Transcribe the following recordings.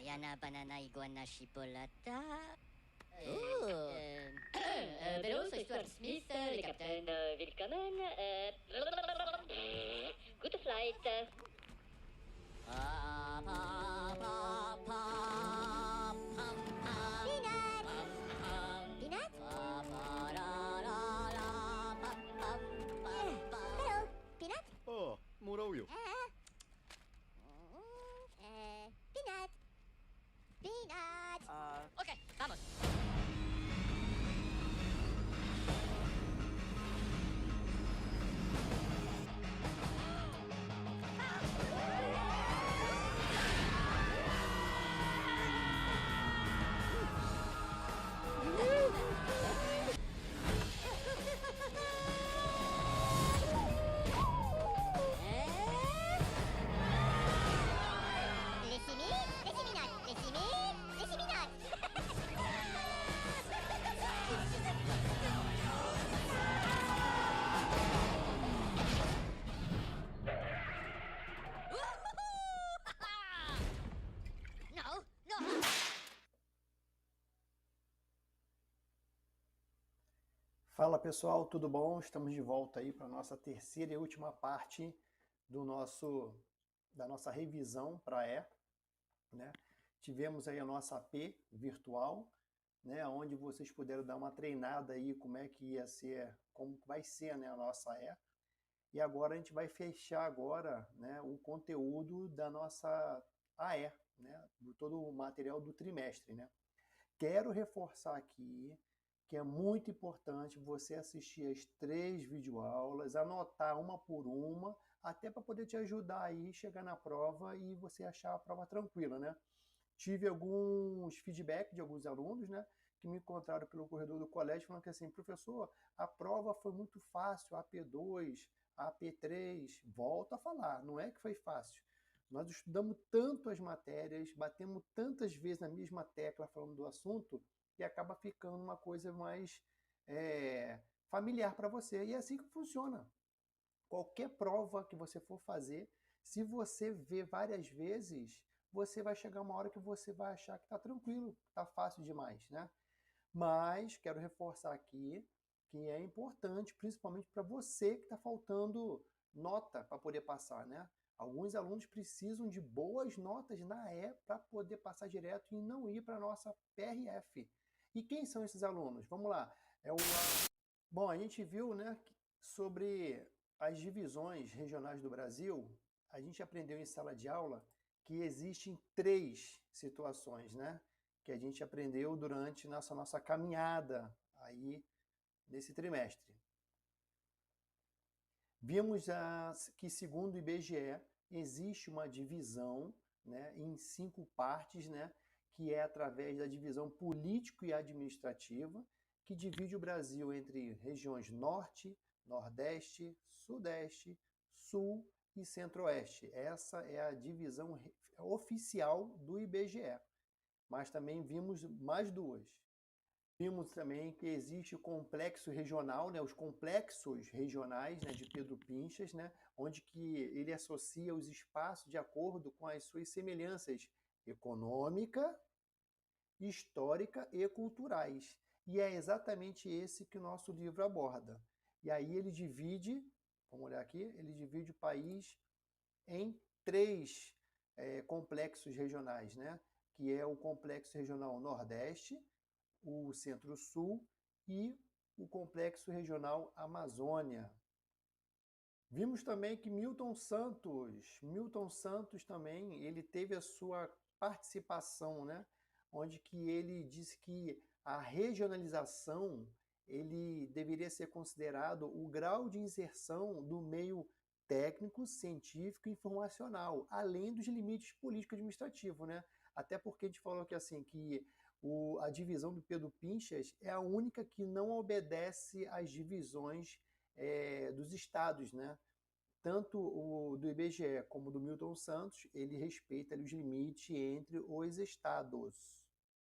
Yana banana iguana chipolata. Below, Stuart Smith, le capitaine Willkommen. Good flight. Peanut? Hello, Peanut? Oh, mura Will. Peanut. Peanut. Ok, vamos. Laissez-moi, No, no. Fala pessoal, tudo bom? Estamos de volta aí para a nossa terceira e última parte da nossa revisão para E, né? Tivemos aí a nossa AP virtual, né? Onde vocês puderam dar uma treinada aí como é que ia ser, como vai ser, né, a nossa E. E agora a gente vai fechar agora, né, o conteúdo da nossa AE, né? Todo o material do trimestre, né? Quero reforçar aqui que é muito importante você assistir as 3 videoaulas, anotar uma por uma, até para poder te ajudar aí chegar na prova e você achar a prova tranquila, né? Tive alguns feedback de alguns alunos, né, que me encontraram pelo corredor do colégio falando que assim, professor, a prova foi muito fácil, a AP2, a AP3, volto a falar, não é que foi fácil. Nós estudamos tanto as matérias, batemos tantas vezes na mesma tecla falando do assunto, que acaba ficando uma coisa mais familiar para você. E é assim que funciona. Qualquer prova que você for fazer, se você vê várias vezes, você vai chegar uma hora que você vai achar que está tranquilo, que está fácil demais, né? Mas quero reforçar aqui que é importante, principalmente para você que está faltando nota para poder passar, né? Alguns alunos precisam de boas notas na E para poder passar direto e não ir para a nossa PRF. E quem são esses alunos? Vamos lá. Bom, a gente viu, né, sobre as divisões regionais do Brasil. A gente aprendeu em sala de aula que existem 3 situações, né, que a gente aprendeu durante nossa caminhada aí nesse trimestre. Vimos que, segundo o IBGE, existe uma divisão, né, em 5 partes, né, que é através da divisão político e administrativa, que divide o Brasil entre regiões Norte, Nordeste, Sudeste, Sul e Centro-Oeste. Essa é a divisão oficial do IBGE. Mas também vimos mais 2. Vimos também que existe o complexo regional, né, os complexos regionais, né, de Pedro Pinchas, né, onde que ele associa os espaços de acordo com as suas semelhanças econômica, histórica e culturais. E é exatamente esse que o nosso livro aborda. E aí ele divide, vamos olhar aqui, ele divide o país em 3 complexos regionais, né, que é o complexo regional Nordeste, o Centro-Sul e o Complexo Regional Amazônia. Vimos também que Milton Santos também, ele teve a sua participação, né? Onde que ele disse que a regionalização ele deveria ser considerado o grau de inserção do meio técnico, científico e informacional, além dos limites político-administrativos, né? Até porque a gente falou que assim que a divisão do Pedro Pinchas é a única que não obedece às divisões dos estados, né? Tanto o do IBGE como do Milton Santos, ele respeita ali, os limites entre os estados.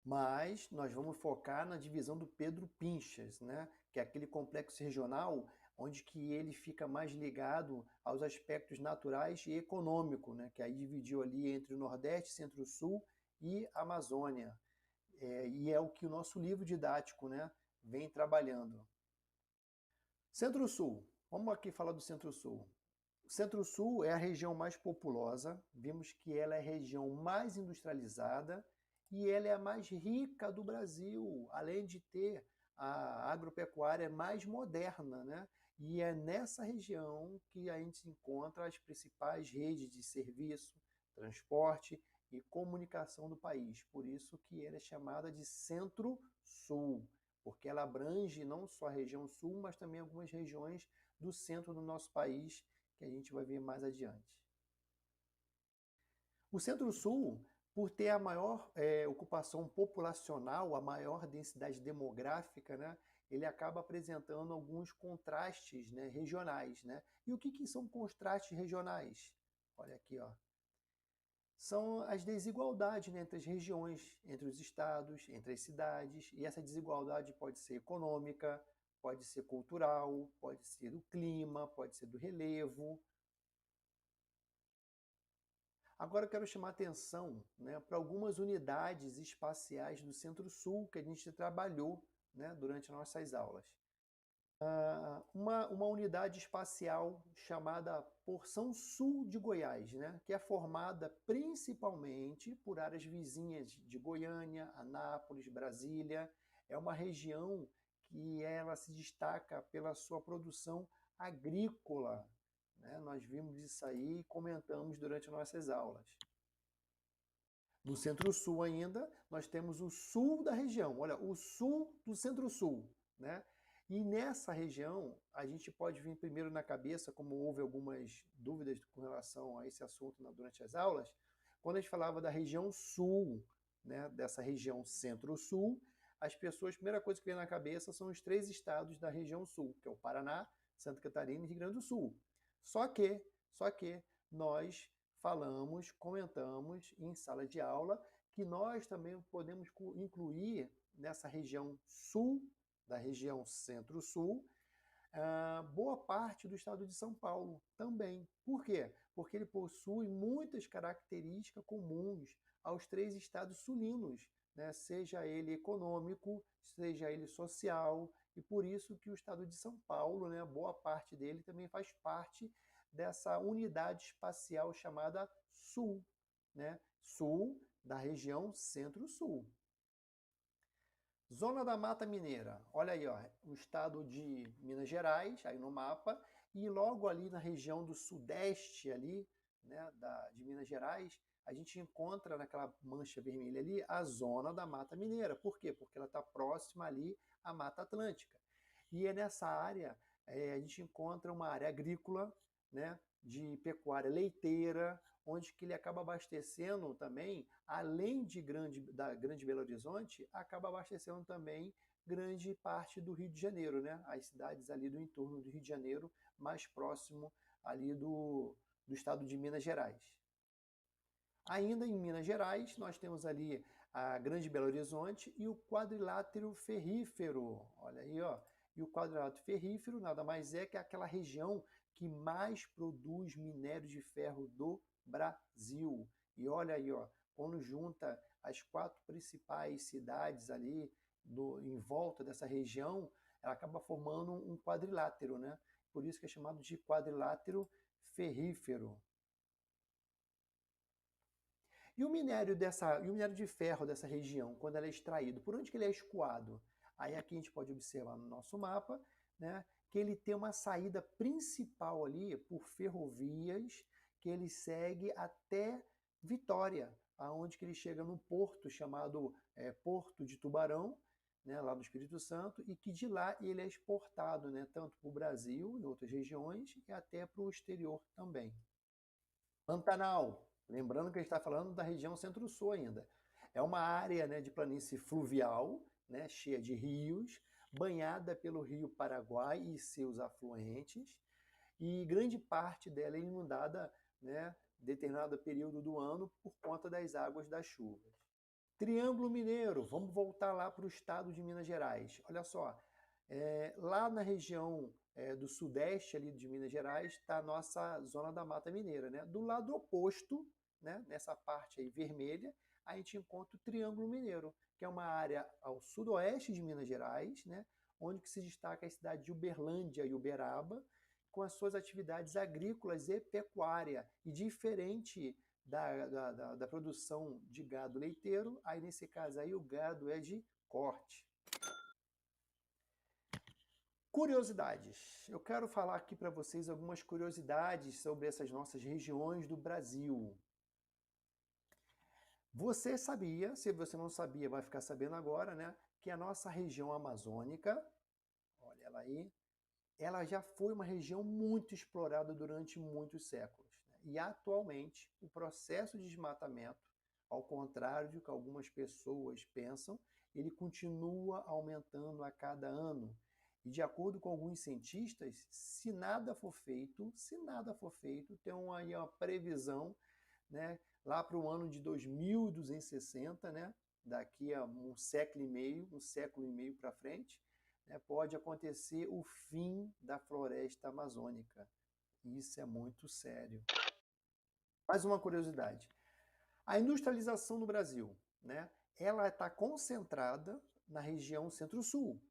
Mas nós vamos focar na divisão do Pedro Pinchas, né? Que é aquele complexo regional onde que ele fica mais ligado aos aspectos naturais e econômicos, né? Que aí dividiu ali entre o Nordeste, Centro-Sul e Amazônia. E é o que o nosso livro didático, né, vem trabalhando. Centro-Sul. Vamos aqui falar do Centro-Sul. O Centro-Sul é a região mais populosa, vimos que ela é a região mais industrializada e ela é a mais rica do Brasil, além de ter a agropecuária mais moderna, né? E é nessa região que a gente encontra as principais redes de serviço, transporte e comunicação do país. Por isso que ela é chamada de Centro-Sul, porque ela abrange não só a região sul, mas também algumas regiões do centro do nosso país, que a gente vai ver mais adiante. O Centro-Sul, por ter a maior ocupação populacional, a maior densidade demográfica, né, ele acaba apresentando alguns contrastes, né, regionais. Né? E o que são contrastes regionais? Olha aqui, ó. São as desigualdades, né, entre as regiões, entre os estados, entre as cidades, e essa desigualdade pode ser econômica, pode ser cultural, pode ser do clima, pode ser do relevo. Agora eu quero chamar a atenção, né, para algumas unidades espaciais do Centro-Sul que a gente trabalhou, né, durante nossas aulas. Uma unidade espacial chamada Porção Sul de Goiás, né, que é formada principalmente por áreas vizinhas de Goiânia, Anápolis, Brasília. É uma região que ela se destaca pela sua produção agrícola. Né? Nós vimos isso aí e comentamos durante nossas aulas. No Centro-Sul ainda, nós temos o sul da região. Olha, o sul do Centro-Sul, né? E nessa região, a gente pode vir primeiro na cabeça, como houve algumas dúvidas com relação a esse assunto durante as aulas, quando a gente falava da região sul, né, dessa região Centro-Sul, as pessoas, a primeira coisa que vem na cabeça são os 3 estados da região sul, que é o Paraná, Santa Catarina e Rio Grande do Sul. Só que nós falamos, comentamos em sala de aula que nós também podemos incluir nessa região sul, da região Centro-Sul, boa parte do estado de São Paulo também. Por quê? Porque ele possui muitas características comuns aos 3 estados sulinos, né? Seja ele econômico, seja ele social, e por isso que o estado de São Paulo, né, boa parte dele também faz parte dessa unidade espacial chamada Sul, né? Sul da região Centro-Sul. Zona da Mata Mineira, olha aí, ó, o estado de Minas Gerais, aí no mapa, e logo ali na região do sudeste ali, né, de Minas Gerais, a gente encontra naquela mancha vermelha ali a Zona da Mata Mineira. Por quê? Porque ela está próxima ali à Mata Atlântica. E é nessa área a gente encontra uma área agrícola, né, de pecuária leiteira, onde que ele acaba abastecendo também, além da Grande Belo Horizonte, acaba abastecendo também grande parte do Rio de Janeiro, né? As cidades ali do entorno do Rio de Janeiro, mais próximo ali do estado de Minas Gerais. Ainda em Minas Gerais, nós temos ali a Grande Belo Horizonte e o quadrilátero ferrífero. Olha aí, ó. E o quadrilátero ferrífero nada mais é que aquela região que mais produz minério de ferro do Brasil. E olha aí, ó, quando junta as 4 principais cidades ali em volta dessa região, ela acaba formando um quadrilátero, né? Por isso que é chamado de quadrilátero ferrífero. E o minério de ferro dessa região, quando ele é extraído, por onde que ele é escoado? Aí aqui a gente pode observar no nosso mapa, né, que ele tem uma saída principal ali por ferrovias, que ele segue até Vitória, aonde que ele chega num porto chamado Porto de Tubarão, né, lá no Espírito Santo, e que de lá ele é exportado, né, tanto para o Brasil, em outras regiões, e até para o exterior também. Pantanal, lembrando que a gente está falando da região Centro-Sul ainda. É uma área, né, de planície fluvial, né, cheia de rios, banhada pelo rio Paraguai e seus afluentes, e grande parte dela é inundada, né, determinado período do ano por conta das águas das chuvas. Triângulo Mineiro, vamos voltar lá para o estado de Minas Gerais. Olha só, Lá na região do sudeste ali de Minas Gerais está a nossa zona da Mata Mineira, né? Do lado oposto, né, nessa parte aí vermelha, a gente encontra o Triângulo Mineiro, que é uma área ao sudoeste de Minas Gerais, né, onde que se destaca a cidade de Uberlândia e Uberaba, com as suas atividades agrícolas e pecuária. E diferente da produção de gado leiteiro, aí nesse caso aí o gado é de corte. Curiosidades. Eu quero falar aqui para vocês algumas curiosidades sobre essas nossas regiões do Brasil. Você sabia, se você não sabia, vai ficar sabendo agora, né, que a nossa região amazônica, olha ela aí, ela já foi uma região muito explorada durante muitos séculos, né? E atualmente o processo de desmatamento, ao contrário do que algumas pessoas pensam, ele continua aumentando a cada ano. E de acordo com alguns cientistas, se nada for feito, tem aí uma previsão, né, lá para o ano de 2260, né, daqui a um século e meio para frente, né, pode acontecer o fim da floresta amazônica. Isso é muito sério. Mais uma curiosidade. A industrialização no Brasil, né, ela está concentrada na região centro-sul.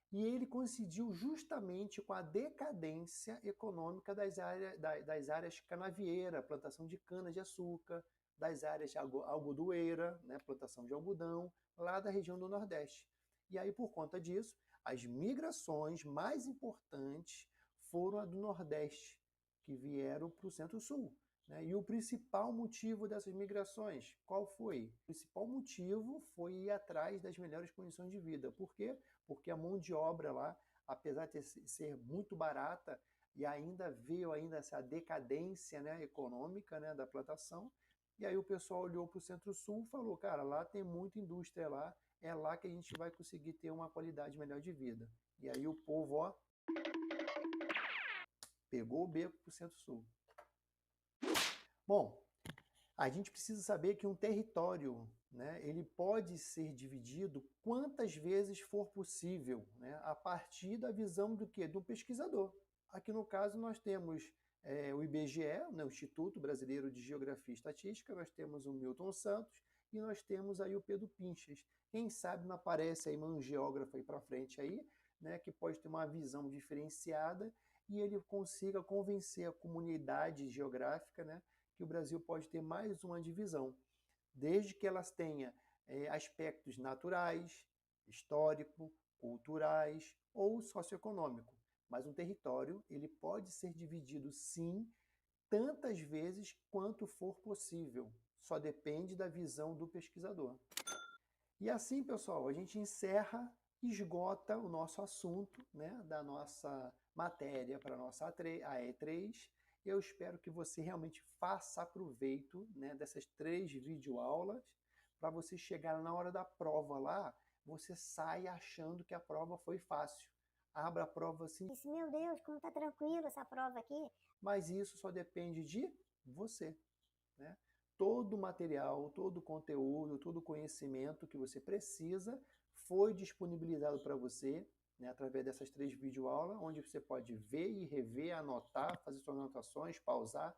E ele coincidiu justamente com a decadência econômica das áreas canavieira, plantação de cana-de-açúcar, das áreas algodoeira, né, plantação de algodão, lá da região do Nordeste. E aí, por conta disso, as migrações mais importantes foram a do Nordeste, que vieram para o Centro-Sul. Né? E o principal motivo dessas migrações, qual foi? O principal motivo foi ir atrás das melhores condições de vida. Por quê? Porque a mão de obra lá, apesar de ser muito barata, e ainda veio essa decadência, né, econômica, né, da plantação, e aí o pessoal olhou para o Centro-Sul e falou, cara, lá tem muita indústria lá, é lá que a gente vai conseguir ter uma qualidade melhor de vida. E aí o povo, ó, pegou o beco para o Centro-Sul. Bom, a gente precisa saber que um território, né, ele pode ser dividido quantas vezes for possível, né, a partir da visão do quê? Do pesquisador. Aqui no caso nós temos o IBGE, né, o Instituto Brasileiro de Geografia e Estatística, nós temos o Milton Santos e nós temos aí o Pedro Pinchas. Quem sabe não aparece aí um geógrafo aí para frente aí, né, que pode ter uma visão diferenciada e ele consiga convencer a comunidade geográfica, né, que o Brasil pode ter mais uma divisão, desde que elas tenham aspectos naturais, histórico, culturais ou socioeconômico. Mas um território ele pode ser dividido, sim, tantas vezes quanto for possível. Só depende da visão do pesquisador. E assim, pessoal, a gente encerra, esgota o nosso assunto, né, da nossa matéria para a nossa AE3. Eu espero que você realmente faça proveito, né, dessas 3 videoaulas, para você chegar na hora da prova lá, você sai achando que a prova foi fácil. Abra a prova assim. Meu Deus, como tá tranquilo essa prova aqui. Mas isso só depende de você, né? Todo o material, todo o conteúdo, todo o conhecimento que você precisa foi disponibilizado para você, né, através dessas 3 videoaulas, onde você pode ver e rever, anotar, fazer suas anotações, pausar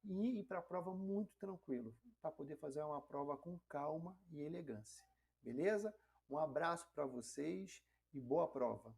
e ir para a prova muito tranquilo, para poder fazer uma prova com calma e elegância. Beleza? Um abraço para vocês e boa prova!